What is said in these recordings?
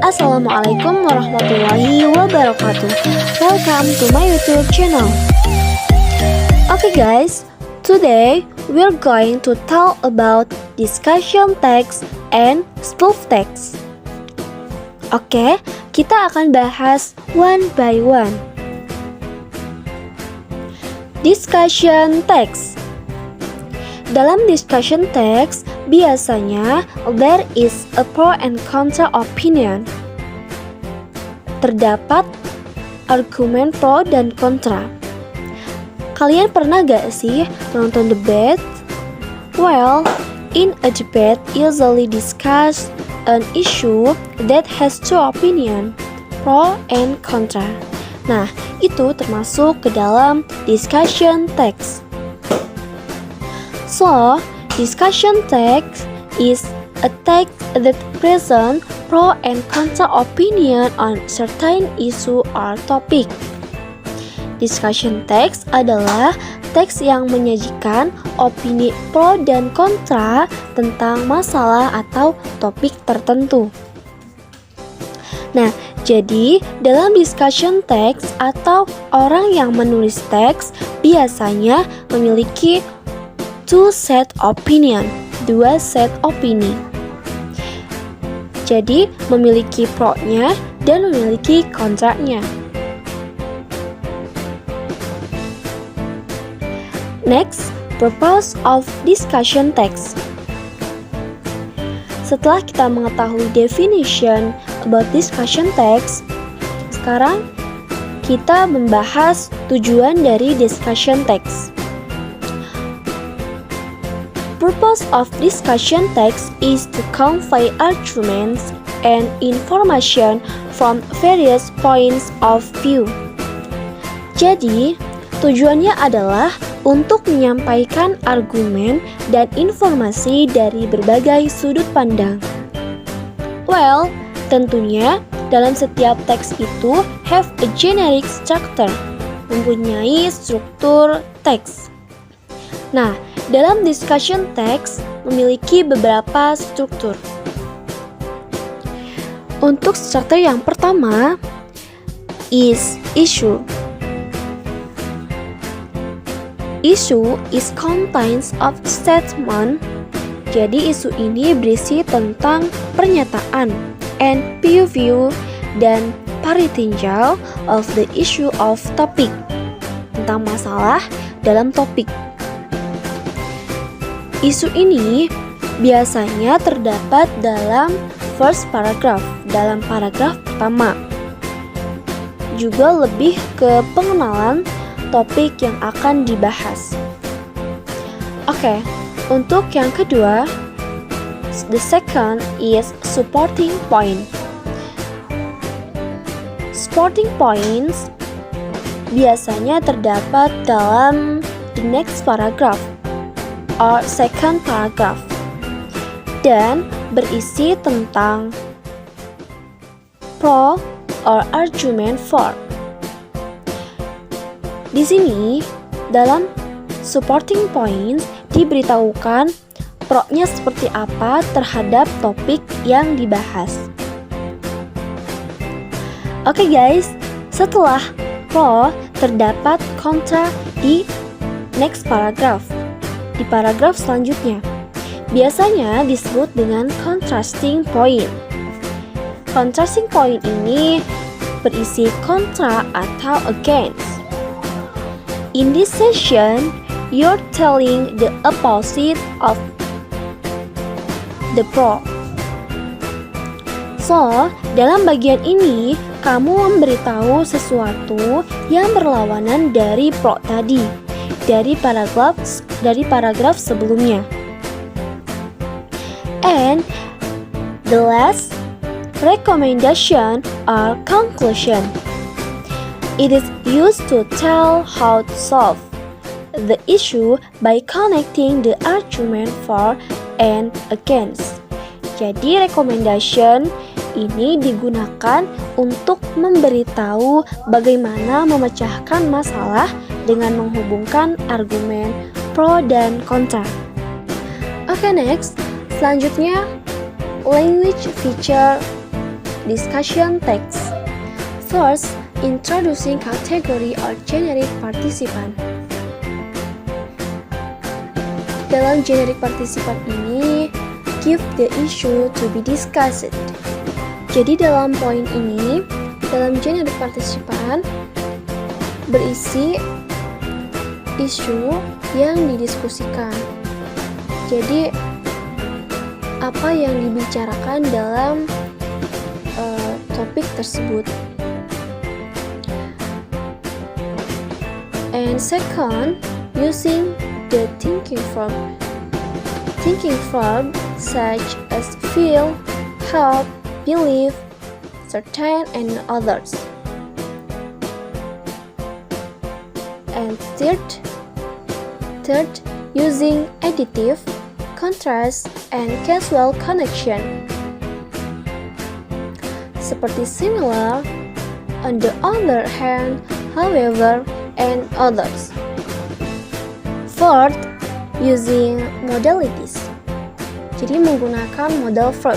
Assalamualaikum warahmatullahi wabarakatuh. Welcome to my YouTube channel. Okay guys, today we're going to talk about discussion text and spoof text. Oke, kita akan bahas one by one. Discussion text. Dalam discussion text, biasanya there is a pro and contra opinion. Terdapat argumen pro dan kontra. Kalian pernah gak sih nonton debat? Well, in a debate usually discuss an issue that has two opinion, pro and contra. Nah, itu termasuk ke dalam discussion text. So, discussion text is a text that presents pro and contra opinion on certain issue or topic. Discussion text adalah teks yang menyajikan opini pro dan kontra tentang masalah atau topik tertentu. Nah, jadi dalam discussion text atau orang yang menulis teks biasanya memiliki two set opinion, dua set opini. Jadi memiliki pro-nya dan memiliki kontranya. Next, purpose of discussion text. Setelah kita mengetahui definition about discussion text, sekarang kita membahas tujuan dari discussion text. Purpose of discussion text is to convey arguments and information from various points of view. Jadi, tujuannya adalah untuk menyampaikan argumen dan informasi dari berbagai sudut pandang. Well, tentunya dalam setiap teks itu have a generic structure, mempunyai struktur teks. Nah, dalam discussion text memiliki beberapa struktur. Untuk struktur yang pertama is issue. Issue is contains of statement. Jadi isu ini berisi tentang pernyataan and view dan partitinjal of the issue of topic, tentang masalah dalam topik. Isu ini biasanya terdapat dalam first paragraph, dalam paragraf pertama. Juga lebih ke pengenalan topik yang akan dibahas. Oke, untuk yang kedua, the second is supporting point. Supporting points biasanya terdapat dalam the next paragraph or second paragraph dan berisi tentang pro or argument for. Di sini dalam supporting points diberitahukan pro-nya seperti apa terhadap topik yang dibahas. Oke guys, setelah pro terdapat kontra di next paragraph. Di paragraf selanjutnya, biasanya disebut dengan contrasting point. Contrasting point ini berisi kontra atau against. In this session, you're telling the opposite of the pro. So, dalam bagian ini, kamu memberitahu sesuatu yang berlawanan dari pro tadi, dari paragraf sebelumnya. And the last, recommendation or conclusion. It is used to tell how to solve the issue by connecting the argument for and against. Jadi recommendation ini digunakan untuk memberitahu bagaimana memecahkan masalah dengan menghubungkan argumen pro dan kontra. Oke, next. Selanjutnya, language feature discussion text. First, introducing category or generic participant. Dalam generic participant ini, give the issue to be discussed. Jadi dalam poin ini, dalam generic participant berisi isu yang didiskusikan. Jadi apa yang dibicarakan dalam topik tersebut. And second, using the thinking verb. Thinking verb such as feel, hope, believe, certain, and others. And third, using additive, contrast, and causal connection. Seperti similar, on the other hand, however, and others. Fourth, using modalities. Jadi menggunakan modal verb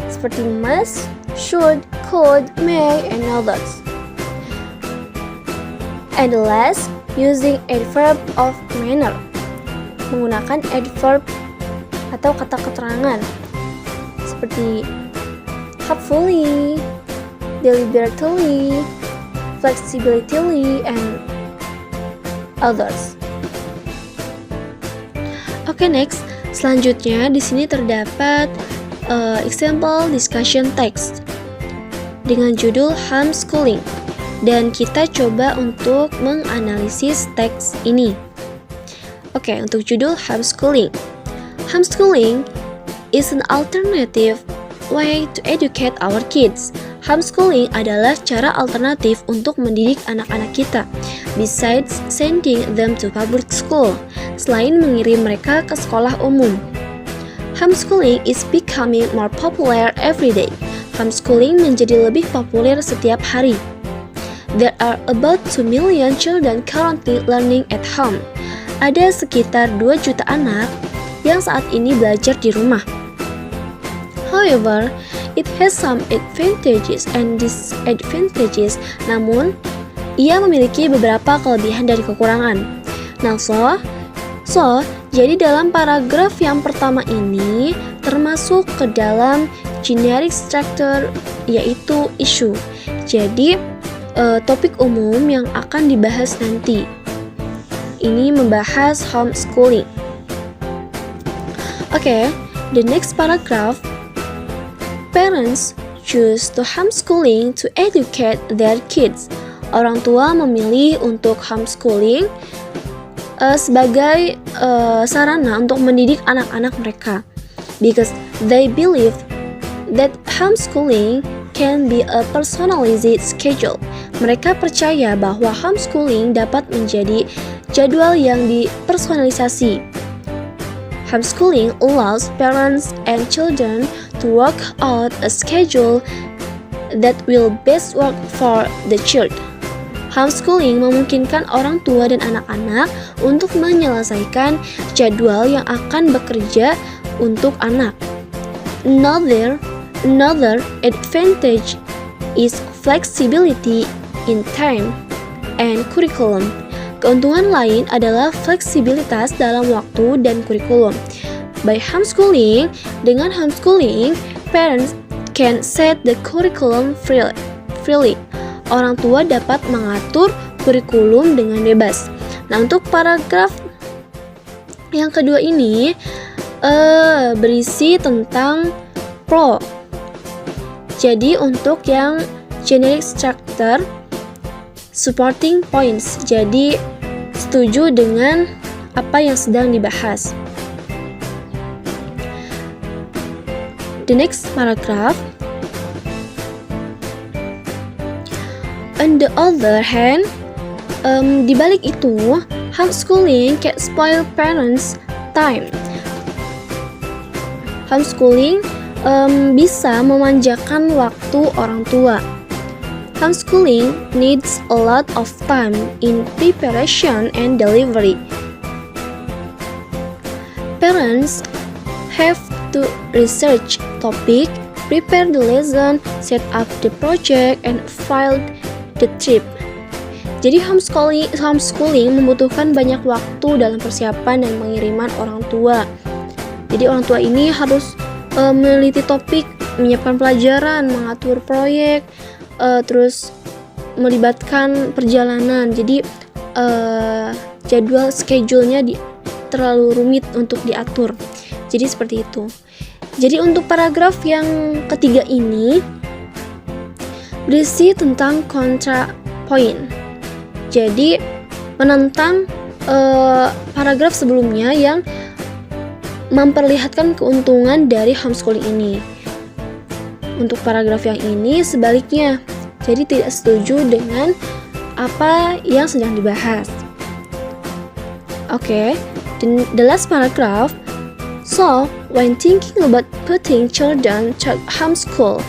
seperti must, should, could, may, and others. And the last, using adverb of manner. Menggunakan adverb atau kata keterangan seperti hopefully, deliberately, flexibility, and others. Oke, next. Selanjutnya di sini terdapat example discussion text dengan judul homeschooling, dan kita coba untuk menganalisis teks ini. Oke, untuk judul homeschooling. Homeschooling is an alternative way to educate our kids. Homeschooling adalah cara alternatif untuk mendidik anak-anak kita, besides sending them to public school, selain mengirim mereka ke sekolah umum. Homeschooling is becoming more popular every day. Homeschooling menjadi lebih populer setiap hari. There are about 2 million children currently learning at home. Ada sekitar 2 juta anak yang saat ini belajar di rumah. However, it has some advantages and disadvantages. Namun, ia memiliki beberapa kelebihan dan kekurangan. Nah, jadi dalam paragraf yang pertama ini termasuk ke dalam generic structure, yaitu issue. Jadi, topik umum yang akan dibahas nanti. Ini membahas homeschooling. Oke, the next paragraph. Parents choose to homeschooling to educate their kids. Orang tua memilih untuk homeschooling sebagai sarana untuk mendidik anak-anak mereka, because they believe that homeschooling can be a personalized schedule. Mereka percaya bahwa homeschooling dapat menjadi jadwal yang dipersonalisasi. Homeschooling allows parents and children to work out a schedule that will best work for the child. Homeschooling memungkinkan orang tua dan anak-anak untuk menyelesaikan jadwal yang akan bekerja untuk anak. Another advantage is flexibility in time and curriculum. Keuntungan lain adalah fleksibilitas dalam waktu dan kurikulum. By homeschooling, dengan homeschooling, parents can set the curriculum freely. Orang tua dapat mengatur kurikulum dengan bebas. Nah, untuk paragraf yang kedua ini berisi tentang pro. Jadi untuk yang generic structure, supporting points, jadi setuju dengan apa yang sedang dibahas. The next paragraph. On the other hand, di balik itu, homeschooling can spoil parents' time. Homeschooling bisa memanjakan waktu orang tua. Homeschooling needs a lot of time in preparation and delivery. Parents have to research topic, prepare the lesson, set up the project, and file the trip. Jadi homeschooling membutuhkan banyak waktu dalam persiapan dan pengiriman orang tua. Jadi orang tua ini harus meneliti topik, menyiapkan pelajaran, mengatur proyek, terus melibatkan perjalanan. Jadi jadwal schedule-nya terlalu rumit untuk diatur. Jadi seperti itu. Jadi untuk paragraf yang ketiga ini berisi tentang kontra point. Jadi menentang paragraf sebelumnya yang memperlihatkan keuntungan dari homeschooling ini. Untuk paragraf yang ini sebaliknya, jadi tidak setuju dengan apa yang sedang dibahas. Okay, the last paragraph. So, when thinking about putting children to homeschool,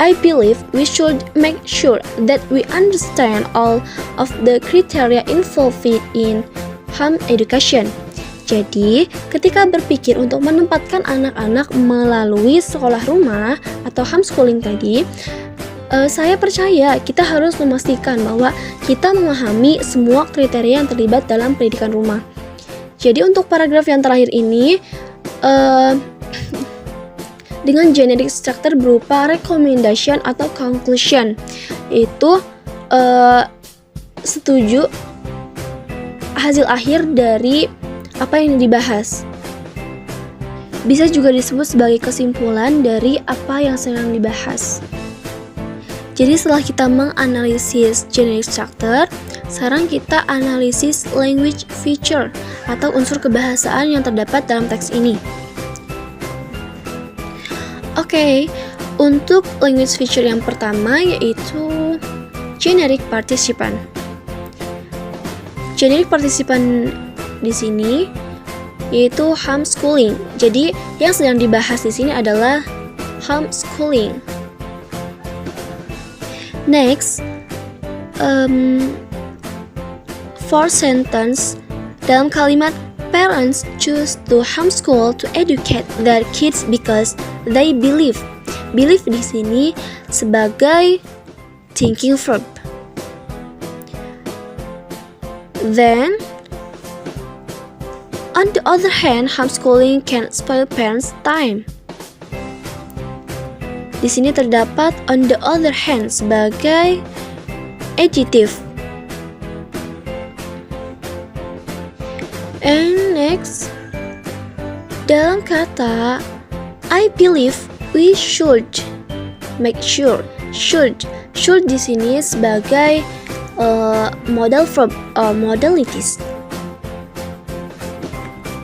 I believe we should make sure that we understand all of the criteria involved in home education. Jadi, ketika berpikir untuk menempatkan anak-anak melalui sekolah rumah atau homeschooling tadi, saya percaya kita harus memastikan bahwa kita memahami semua kriteria yang terlibat dalam pendidikan rumah. Jadi untuk paragraf yang terakhir ini dengan generic structure berupa recommendation atau conclusion, itu setuju hasil akhir dari apa yang dibahas. Bisa juga disebut sebagai kesimpulan dari apa yang sedang dibahas. Jadi setelah kita menganalisis generic structure, sekarang kita analisis language feature atau unsur kebahasaan yang terdapat dalam teks ini. Oke, untuk language feature yang pertama yaitu generic participant. Generic participant di sini yaitu homeschooling. Jadi yang sedang dibahas di sini adalah homeschooling. Next, for sentence dalam kalimat parents choose to homeschool to educate their kids because they believe. Believe di sini sebagai thinking verb. Then, on the other hand, homeschooling can spoil parents' time. Di sini terdapat on the other hand sebagai adjective. And next, dalam kata I believe we should make sure. Should di sini sebagai modal verb or modalities.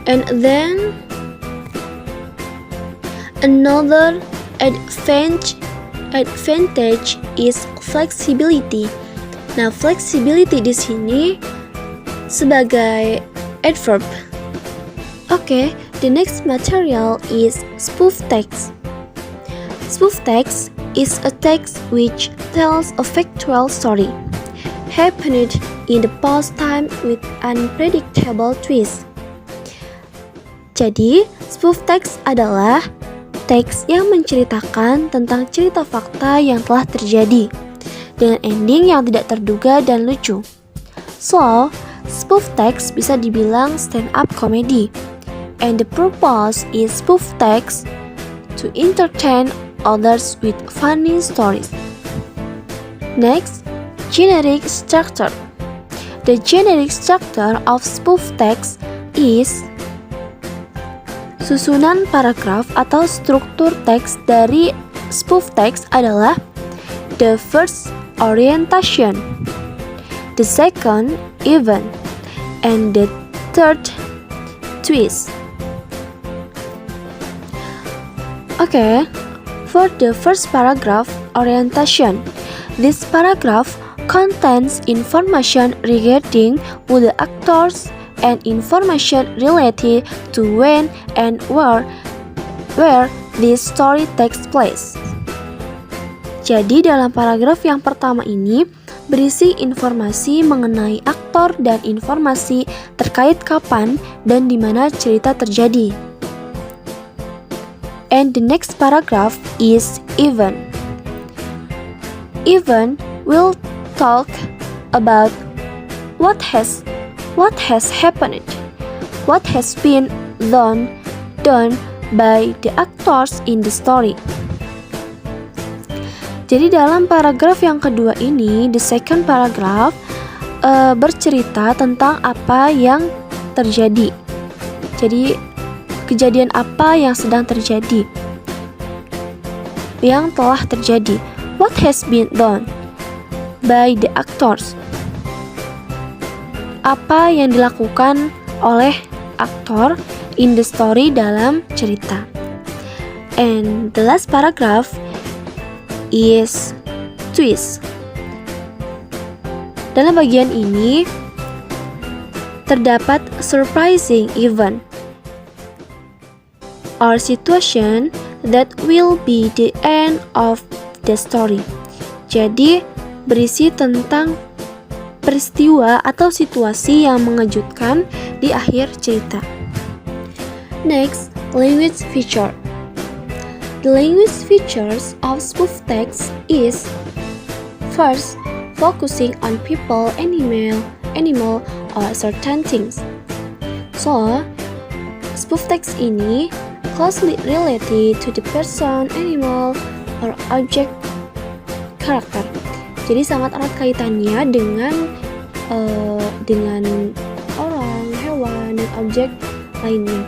And then another advantage is flexibility. Nah, flexibility di sini sebagai adverb. Okay, the next material is spoof text. Spoof text is a text which tells a factual story happened in the past time with unpredictable twist. Jadi, spoof text adalah teks yang menceritakan tentang cerita fakta yang telah terjadi dengan ending yang tidak terduga dan lucu. So, spoof text bisa dibilang stand-up comedy. And the purpose is spoof text to entertain others with funny stories. Next, generic structure. The generic structure of spoof text is susunan paragraf atau struktur teks dari spoof text adalah the first orientation, the second event, and the third twist. Okay, for the first paragraph, orientation. This paragraph contains information regarding who the actors and information related to when and where this story takes place. Jadi dalam paragraf yang pertama ini berisi informasi mengenai aktor dan informasi terkait kapan dan di mana cerita terjadi. And the next paragraph is Ivan. Ivan will talk about what has happened, what has been done by the actors in the story. Jadi dalam paragraf yang kedua ini, the second paragraph bercerita tentang apa yang terjadi. Jadi kejadian apa yang sedang terjadi, yang telah terjadi. What has been done by the actors. Apa yang dilakukan oleh aktor in the story dalam cerita. And the last paragraph is twist. Dalam bagian ini terdapat surprising event or situation that will be the end of the story. Jadi berisi tentang peristiwa atau situasi yang mengejutkan di akhir cerita. Next, language feature. The language features of spoof text is first, focusing on people, animal, or certain things. So, spoof text ini closely related to the person, animal, or object karakter. Jadi sangat erat kaitannya dengan orang, hewan, dan objek lainnya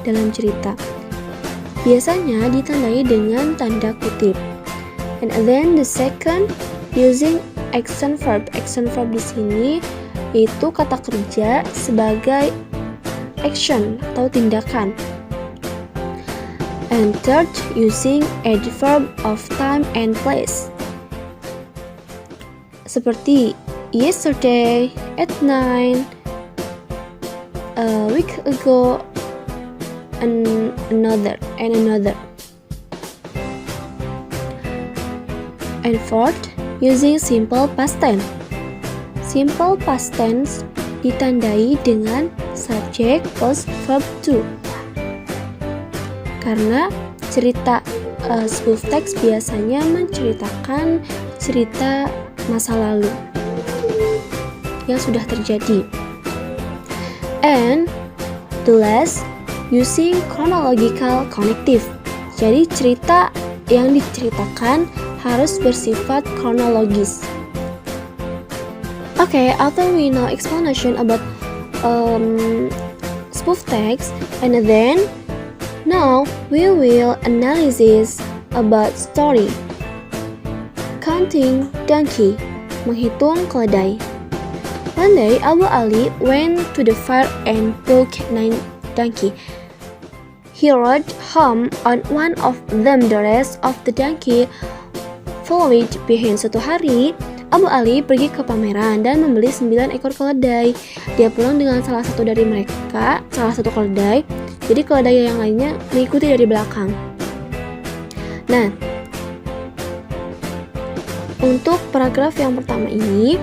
dalam cerita. Biasanya ditandai dengan tanda kutip. And then the second, using action verb. Action verb di sini yaitu kata kerja sebagai action atau tindakan. And third, using adverb of time and place. Seperti yesterday, at 9, a week ago, and another. And fourth, using simple past tense. Simple past tense ditandai dengan subject plus verb to. Karena cerita spoof text biasanya menceritakan cerita masa lalu yang sudah terjadi. And the last, using chronological connective. Jadi cerita yang diceritakan harus bersifat kronologis. Okay, after we know explanation about spoof text, and then now we will analysis about story. Counting donkey, menghitung keledai. One day, Abu Ali went to the fair and bought 9 donkey. He rode home on one of them. The rest of the donkey followed behind. Suatu hari, Abu Ali pergi ke pameran dan membeli 9 ekor keledai. Dia pulang dengan salah satu dari mereka, salah satu keledai. Jadi keledai yang lainnya mengikuti dari belakang. Nah, untuk paragraf yang pertama ini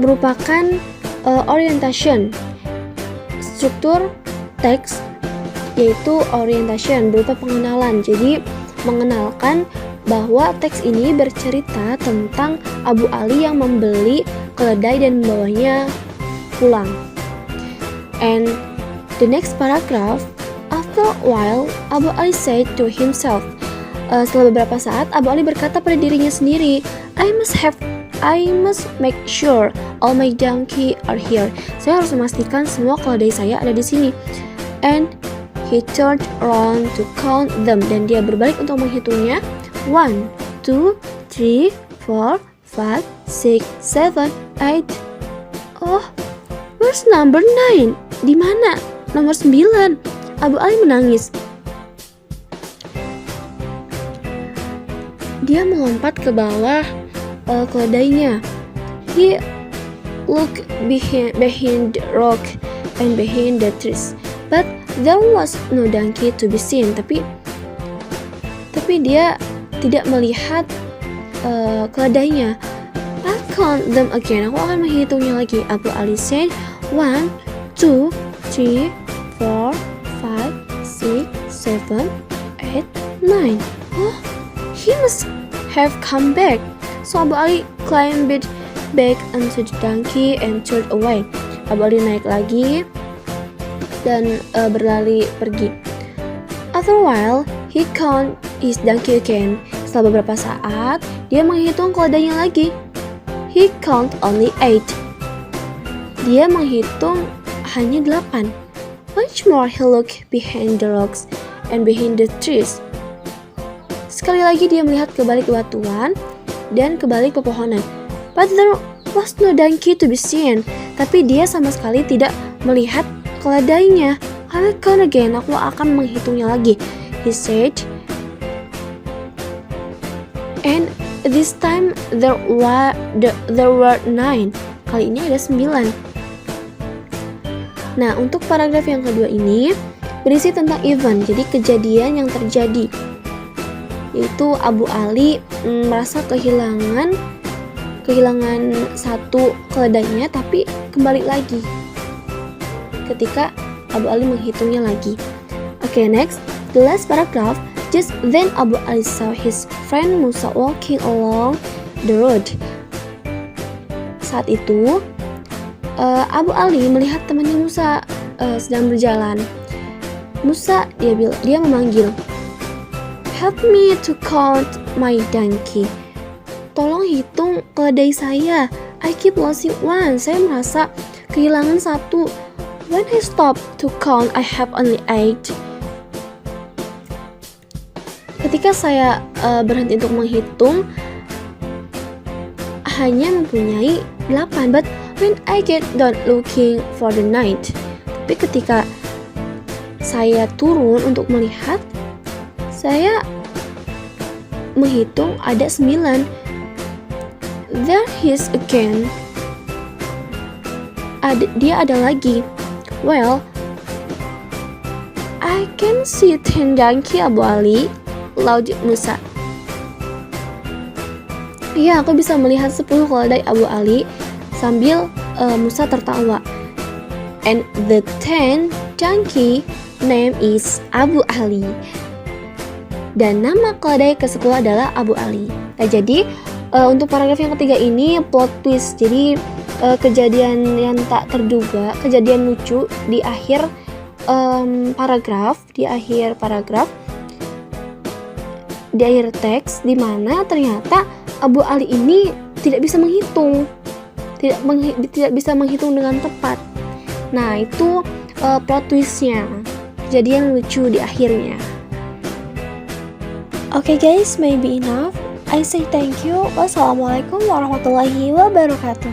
merupakan orientation. Struktur teks yaitu orientation berupa pengenalan. Jadi mengenalkan bahwa teks ini bercerita tentang Abu Ali yang membeli keledai dan membawanya pulang. And the next paragraph, after a while, Abu Ali said to himself, setelah beberapa saat, Abu Ali berkata pada dirinya sendiri, I must make sure all my donkey are here. Saya harus memastikan semua keledai saya ada di sini. And he turned around to count them. Dan dia berbalik untuk menghitungnya. 1, 2, 3, 4, 5, 6, 7, 8. Oh, where's number 9? Di mana? Nomor 9. Abu Ali menangis. Dia melompat ke bawah keledainya. He looked behind the rock and behind the trees, but there was no donkey to be seen. Tapi dia tidak melihat keledainya. I'll count them again. Aku akan menghitungnya lagi. Abu Ali said, 1, 2, 3, 4, 5, 6, 7, 8, 9. Oh, he must have come back. So Abu Ali climbed back onto the donkey and turned away. Abu Ali naik lagi dan berlari pergi. After a while, he counted his donkey again. Setelah beberapa saat, dia menghitung keledainya lagi. He counted only 8. Dia menghitung hanya 8. Once more he looked behind the rocks and behind the trees. Sekali lagi dia melihat ke balik batuan dan ke balik pepohonan. But there was no donkey to be seen. Tapi dia sama sekali tidak melihat keledainya. I will count again. Aku akan menghitungnya lagi, he said. And this time there were 9. Kali ini ada 9. Nah, untuk paragraf yang kedua ini berisi tentang event, jadi kejadian yang terjadi. Yaitu Abu Ali merasa kehilangan satu keledainya, tapi kembali lagi ketika Abu Ali menghitungnya lagi. Okay, next, the last paragraph. Just then Abu Ali saw his friend Musa walking along the road. Saat itu Abu Ali melihat temannya Musa sedang berjalan. Musa, dia memanggil, "Help me to count my donkey." Tolong hitung keledai saya. I keep losing one. Saya merasa kehilangan satu. When I stop to count, I have only 8. Ketika saya berhenti untuk menghitung, hanya mempunyai 8. But when I get down looking for the 9, tapi ketika saya turun untuk melihat, saya menghitung ada 9. There he is again. Dia ada lagi. Well, I can see 10 donkey, Abu Ali, laud Musa. Ya, aku bisa melihat 10 keledai, Abu Ali, sambil Musa tertawa. And the 10 donkey name is Abu Ali. Dan nama keledai ke-10 adalah Abu Ali. Nah, jadi untuk paragraf yang ketiga ini plot twist. Jadi kejadian yang tak terduga, kejadian lucu di akhir paragraf, di akhir teks, di mana ternyata Abu Ali ini tidak bisa menghitung, tidak bisa menghitung dengan tepat. Nah, itu plot twistnya, kejadian lucu di akhirnya. Okay guys, maybe enough. I say thank you. Wassalamualaikum warahmatullahi wabarakatuh.